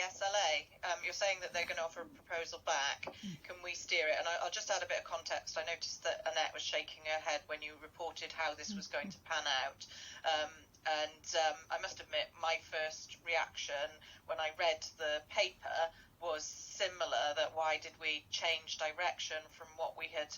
the SLA? You're saying that they're going to offer a proposal back. Can we steer it? And I'll just add a bit of context. I noticed that Annette was shaking her head when you reported how this was going to pan out. I must admit, my first reaction when I read the paper was similar, that why did we change direction from what we had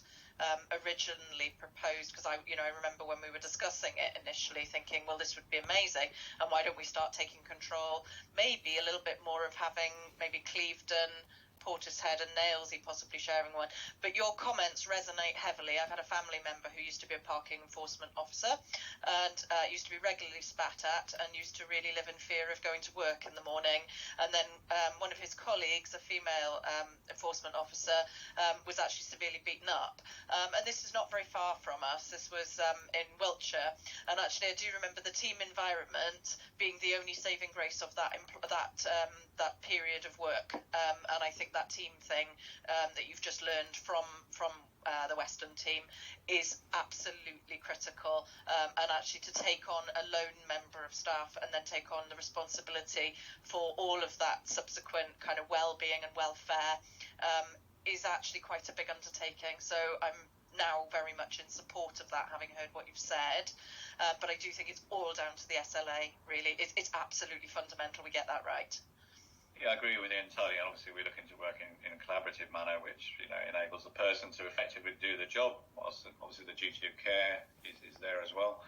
originally proposed? Because I remember when we were discussing it initially thinking, well, this would be amazing, and why don't we start taking control, maybe a little bit more of having maybe Clevedon, Portishead and Nailsea possibly sharing one. But your comments resonate heavily. I've had a family member who used to be a parking enforcement officer and used to be regularly spat at and used to really live in fear of going to work in the morning. And then one of his colleagues, a female enforcement officer, was actually severely beaten up. And this is not very far from us. This was in Wiltshire. And actually I do remember the team environment being the only saving grace of that period of work. And I think that team thing that you've just learned from the Western team is absolutely critical, and actually to take on a lone member of staff and then take on the responsibility for all of that subsequent kind of well-being and welfare is actually quite a big undertaking. So I'm now very much in support of that, having heard what you've said, but I do think it's all down to the SLA, really. It's absolutely fundamental we get that right. Yeah, I agree with you entirely. And obviously, we're looking to work in a collaborative manner, which enables the person to effectively do the job, whilst obviously the duty of care is there as well.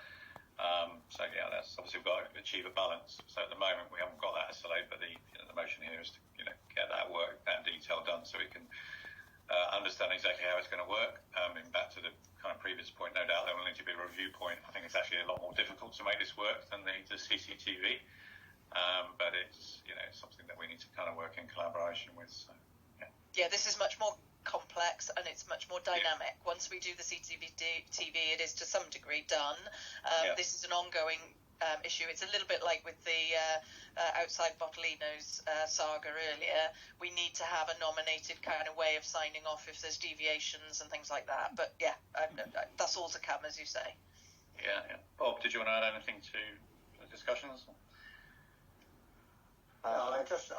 So yeah, that's obviously we've got to achieve a balance. So at the moment, we haven't got that SLA, but the motion here is to get that work, that detail done, so we can understand exactly how it's going to work. And back to the kind of previous point, no doubt there will need to be a review point. I think it's actually a lot more difficult to make this work than the CCTV. But it's something that we need to kind of work in collaboration with. So, yeah, this is much more complex and it's much more dynamic. Yeah. Once we do the CCTV, it is to some degree done. This is an ongoing issue. It's a little bit like with the outside Bottolino's saga earlier. We need to have a nominated kind of way of signing off if there's deviations and things like that. But yeah, that's all to come, as you say. Yeah. Bob, did you want to add anything to the discussions? I just